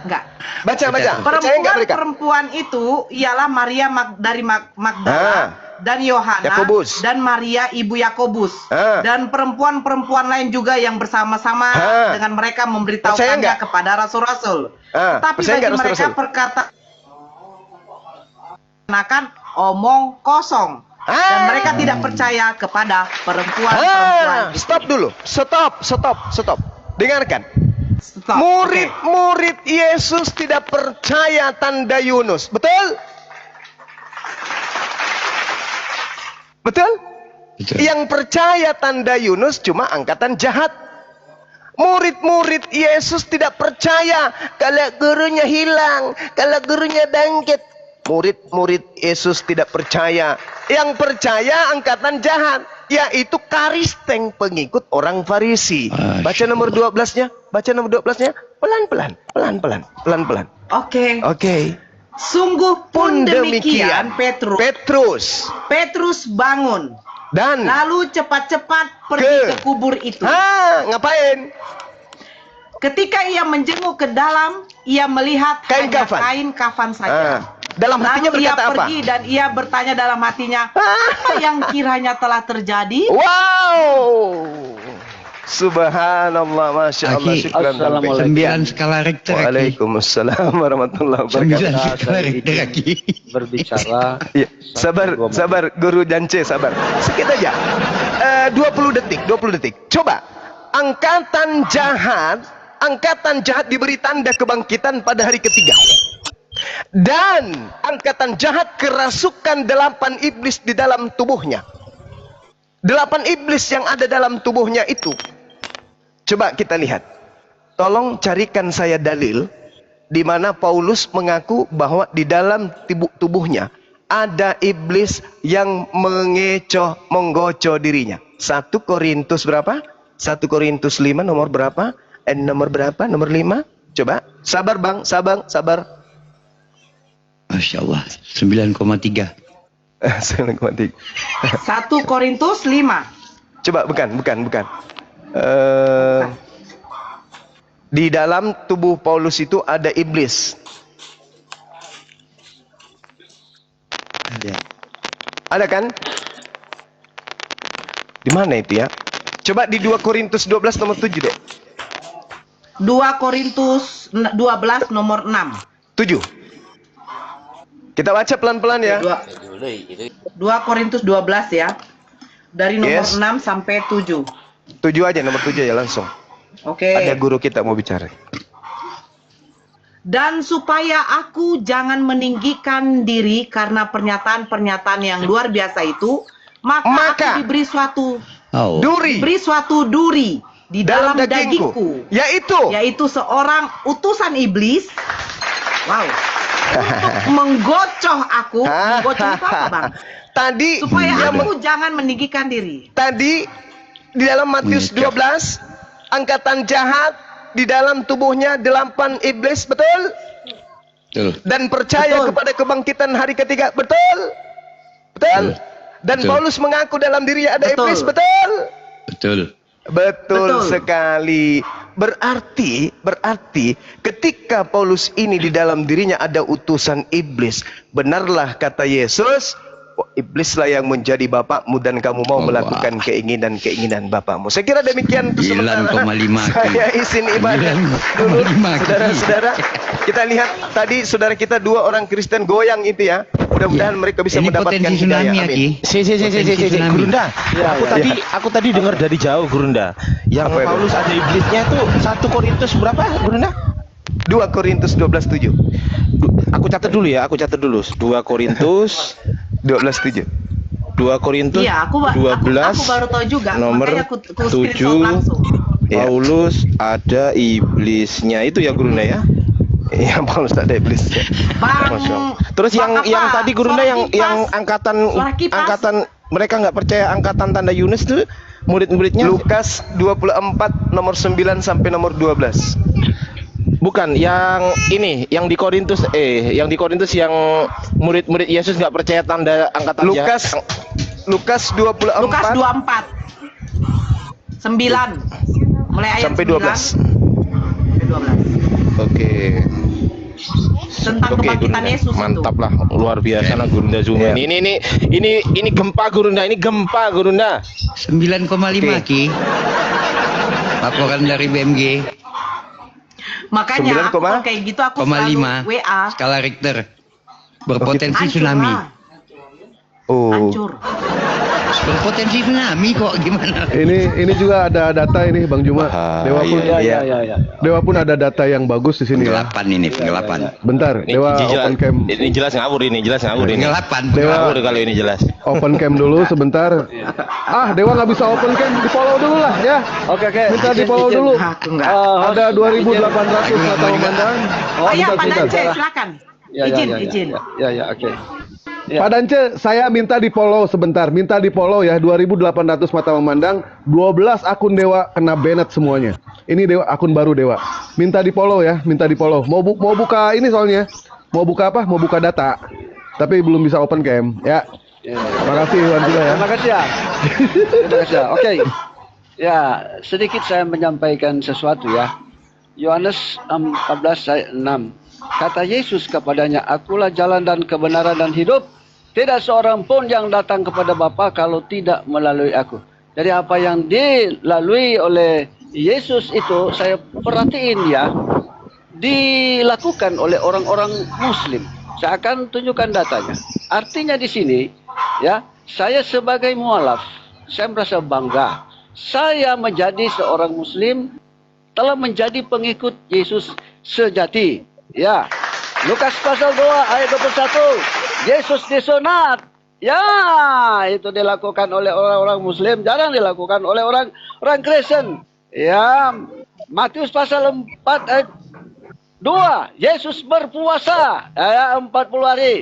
Enggak. Baca. Percaya enggak mereka? Perempuan itu ialah Maria dari Magdala dan Yohana Yakobus. dan Maria ibu Yakobus dan perempuan-perempuan lain juga yang bersama-sama dengan mereka Percaya memberitahukannya enggak? kepada rasul-rasul. Tapi Percaya bagi enggak mereka rasul-rasul? perkataan omong kosong dan mereka tidak percaya kepada perempuan-perempuan. Stop dulu. Stop. Dengarkan. Stop. Murid-murid Yesus tidak percaya tanda Yunus. Betul? Betul? Yang percaya tanda Yunus cuma angkatan jahat. Murid-murid Yesus tidak percaya kalau gurunya hilang, kalau gurunya bangkit. Murid-murid Yesus tidak percaya. Yang percaya angkatan jahat, yaitu karisteng pengikut orang Farisi. Baca nomor 12-nya. Pelan-pelan. Oke. Sungguh pun demikian Petrus bangun dan lalu cepat-cepat pergi ke kubur itu. Ngapain? Ketika ia menjenguk ke dalam, ia melihat Kain hanya kafan. kain kafan saja. Dalam hatinya Lalu ia berkata apa? pergi dan ia bertanya dalam hatinya, apa yang kiranya telah terjadi? Wow. Subhanallah, Masya Allah. Aki, Syukran. 9 skala Richter, Aki. Waalaikumsalam warahmatullahi 9 wabarakatuh. skala Richter, Aki. Berbicara. Ya, sabar Guru Jance, sabar. Sedikit aja. 20 detik. Coba. Angkatan jahat diberi tanda kebangkitan pada hari ketiga. Dan angkatan jahat kerasukan 8 iblis di dalam tubuhnya. 8 iblis yang ada dalam tubuhnya itu. Coba kita lihat. Tolong carikan saya dalil di mana Paulus mengaku bahwa di dalam tubuhnya ada iblis yang menggocoh dirinya. 1 Korintus berapa? 1 Korintus 5 nomor berapa? Nomor berapa? Nomor 5? Coba. Sabar Bang, sabar. Masya Allah, 9,3. 9,3. 1 Korintus 5. Coba, bukan. Di dalam tubuh Paulus itu ada iblis. Ada kan? Di mana itu ya? Coba di 2 Korintus 12 nomor 7 deh. 2 Korintus 12 nomor 6. 7. Kita baca pelan-pelan ya. 2 Korintus 12 ya. Dari nomor Yes. 6 sampai 7. 7 aja, nomor 7 ya langsung. Oke. Ada guru kita mau bicara. Dan supaya aku jangan meninggikan diri karena pernyataan-pernyataan yang luar biasa itu, maka Maka. aku diberi suatu Oh. Duri Beri suatu duri di dalam dagingku, yaitu seorang utusan iblis. Wow. Untuk menggocoh aku. Menggocoh itu apa, Bang? Tadi Supaya aku jangan meninggikan diri. Tadi di dalam Matius 12, angkatan jahat di dalam tubuhnya 8 iblis, betul? Betul. Dan percaya kepada kebangkitan hari ketiga, betul? Betul? Dan Betul. Paulus mengaku dalam dirinya ada Betul. iblis, betul? Betul. Betul Betul. sekali. Berarti ketika Paulus ini di dalam dirinya ada utusan iblis, benarlah kata Yesus, iblislah yang menjadi bapakmu dan kamu mau melakukan keinginan-keinginan bapakmu. Saya kira demikian untuk sementara. 9,5 Saya izin ibadah dulu, 9,5 saudara-saudara. Kita lihat tadi saudara kita 2 orang Kristen goyang itu ya. Mudah-mudahan mereka bisa Ini mendapatkan potensi hidayah. tsunami ya, Ki. Amin. Gurunda. Aku tadi dengar dari jauh, Gurunda. Yang Apa itu? Paulus ada iblisnya itu 1 Korintus berapa, Gurunda? 2 Korintus 12:7. Aku catat dulu ya, 2 Korintus 12:7. 2 Korintus Iya, aku baru tahu juga. nomor Makanya aku 7. screenshot langsung. Paulus ada iblisnya itu ya, Gurunda ya. Iya, Paulus tak ada iblis. Bang, Masya Allah. Terus yang Bang, apa? tadi Gurunda Suara kipas. yang angkatan Suara kipas. mereka nggak percaya angkatan tanda Yunus tuh murid-muridnya Lukas 24 nomor 9 sampai nomor 12. bukan yang ini, yang di Korintus yang murid-murid Yesus nggak percaya tanda angkatan Lukas 24 Lukas 24 9 mulai ayat sampai 9 12. sampai 12 Oke. tentang kebangkitan Gurunda. Yesus Mantap itu. lah, luar biasa lah Gurunda Zuma. Ya. Ini gempa Gurunda, ini gempa Gurunda. 9,5 Ki. Laporan dari BMG. Makanya 9, aku kalau kayak gitu aku selalu 5 WA skala Richter. Berpotensi hancur tsunami. lah, Oh. hancur. Berpotensi tsunami kok, gimana? Ini juga ada data ini Bang Juma. Dewa pun Dewa pun ada data yang bagus di sini ya. Penggelapan ini, penggelapan. Bentar, Dewa open cam. Ini jelas ngawur ini. Penggelapan. Ngawur kalau ini jelas. Open cam dulu sebentar. Dewa nggak bisa open cam, di follow dulu lah ya. Oke. Minta di follow dulu. Aku enggak. Ada 2.800 mata memandang. Oh iya, Bentar, Pak bentar. Dance, silakan. Izin. Ya, oke. Pak Dance, saya minta di follow sebentar. Minta di follow ya, 2.800 mata memandang. 12 akun Dewa kena banned semuanya. Ini Dewa, akun baru Dewa. Minta di follow ya, minta di follow. Mau buka ini soalnya. Mau buka apa? Mau buka data. Tapi belum bisa open cam ya. Terima kasih Wan juga ya. Terima kasih ya. Oke. Ya, sedikit saya menyampaikan sesuatu ya. Yohanes 14 ayat 6. Kata Yesus kepadanya, akulah jalan dan kebenaran dan hidup. Tidak seorang pun yang datang kepada Bapa kalau tidak melalui aku. Jadi apa yang dilalui oleh Yesus itu saya perhatiin ya, dilakukan oleh orang-orang Muslim. Saya akan tunjukkan datanya. Artinya di sini ya, saya sebagai mualaf, saya merasa bangga. Saya menjadi seorang Muslim, telah menjadi pengikut Yesus sejati. Ya, Lukas pasal 2 ayat 21. Yesus disunat. Ya, itu dilakukan oleh orang-orang Muslim, jarang dilakukan oleh orang Kristen. Ya, Matius pasal 4 ayat 2. Yesus berpuasa ya 40 hari.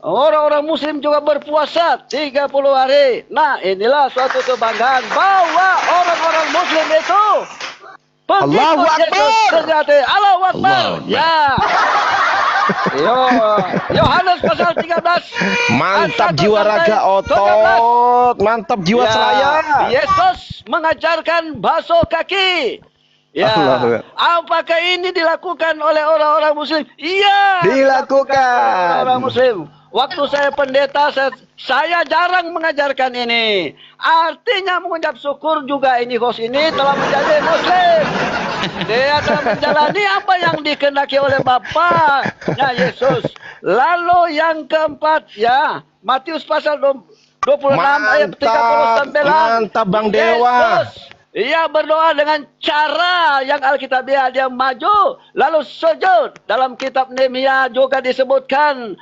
Orang-orang Muslim juga berpuasa 30 hari. Nah, inilah suatu kebanggaan bahwa orang-orang Muslim itu Allahu Akbar. Sejati. Allahu Akbar. Ya. Yohanes pasal 13. Mantap ayat 1 jiwa sampai raga 12. otot, mantap jiwa Ya, seraya. Yesus mengajarkan basuh kaki. Ya. Allah. Apakah ini dilakukan oleh orang-orang Muslim? Iya. Dilakukan. Orang Muslim. Waktu saya pendeta, saya jarang mengajarkan ini. Artinya mengucap syukur juga ini host ini telah menjadi Muslim. Dia telah menjalani apa yang dikehendaki oleh Bapa-Nya Yesus. Lalu yang keempat ya, Matius pasal 26 ayat 39. Mantap Bang Dewa. Yesus, ia berdoa dengan cara yang Alkitabiah, dia maju lalu sujud. Dalam kitab Nehemia juga disebutkan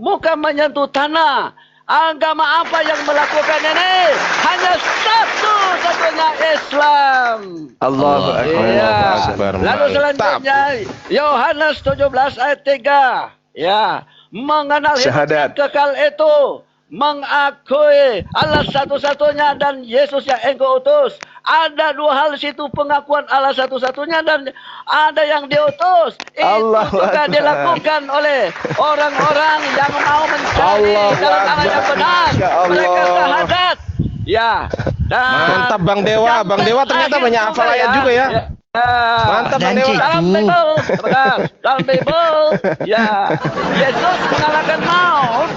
muka menyentuh tanah. Agama apa yang melakukan ini? Hanya satu-satunya Islam. Allahu Akbar. Iya. Akbar. Lalu Mantap. selanjutnya Yohanes 17 ayat 3. Ya, mengenal hidup Syahadat. yang kekal itu mengakui Allah satu-satunya dan Yesus yang Engkau utus. Ada dua hal di situ, pengakuan Allah satu-satunya dan ada yang diutus. Itu Allahu juga Akbar. dilakukan oleh orang-orang yang mau mencari Allahu dalam arah yang Akbar. benar. Masya Allah. Mereka syahadat. Ya. Dan Mantap Bang Dewa. Bang Dewa ternyata akhir banyak hafal ayat juga ya. Mantap Bang Dan Dewa. Dalam Bible, dalam Bible, ya, Yesus mengalahkan maut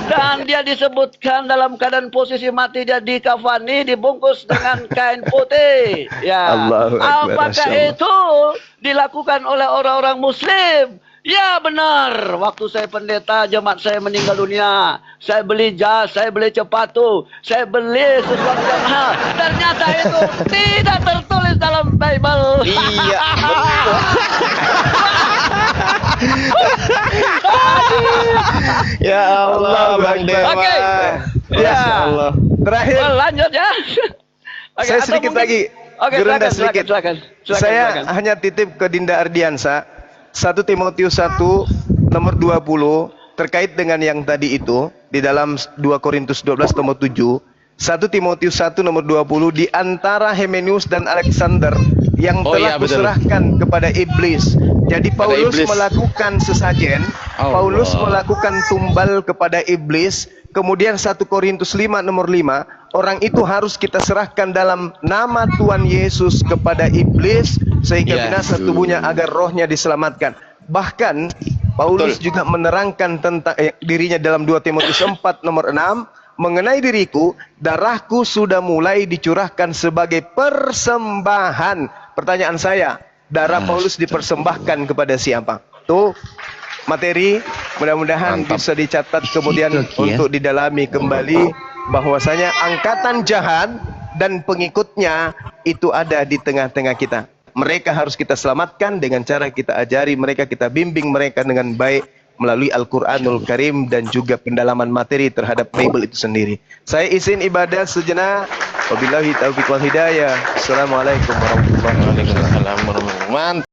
dan dia disebutkan dalam keadaan posisi mati, dia dikafani, dibungkus dengan kain putih. Ya, Allahu Akbar, apakah Masya Allah. itu dilakukan oleh orang-orang Muslim? Ya benar, waktu saya pendeta jemaat saya meninggal dunia, saya beli jas, saya beli sepatu, saya beli sesuatu yang mahal. Ternyata itu tidak tertulis dalam Bible. Iya. Ya Allah, Bang Dewa. Oke. Masya Allah. Terakhir, Oh, lanjut ya. Oke, saya atau sedikit mungkin- lagi. Oke, Gerunda silakan, sedikit. silakan. Saya Silakan. hanya titip ke Dinda Ardiansa 1 Timotius 1 nomor 20 terkait dengan yang tadi itu di dalam 2 Korintus 12 nomor 7. 1 Timotius 1 nomor 20, di antara Hymenius dan Alexander yang Oh, telah iya, betul. kuserahkan kepada iblis. Jadi Paulus iblis. melakukan sesajen, Allah. Paulus melakukan tumbal kepada iblis. Kemudian 1 Korintus 5 nomor 5, orang itu harus kita serahkan dalam nama Tuhan Yesus kepada iblis sehingga Ya. binasa tubuhnya agar rohnya diselamatkan. Bahkan Paulus juga menerangkan tentang dirinya dalam 2 Timotius 4 nomor 6, mengenai diriku, darahku sudah mulai dicurahkan sebagai persembahan. Pertanyaan saya, darah Paulus dipersembahkan kepada siapa? Tuh materi, mudah-mudahan Mantap. bisa dicatat kemudian untuk didalami kembali bahwasanya angkatan jahat dan pengikutnya itu ada di tengah-tengah kita. Mereka harus kita selamatkan dengan cara kita ajari mereka, kita bimbing mereka dengan baik melalui Al-Quranul Karim dan juga pendalaman materi terhadap Bible itu sendiri. Saya izin ibadah sejenak. Wabillahi taufiq wal hidayah. Assalamualaikum warahmatullahi wabarakatuh. Waalaikumsalam warahmatullahi wabarakatuh. Mantap.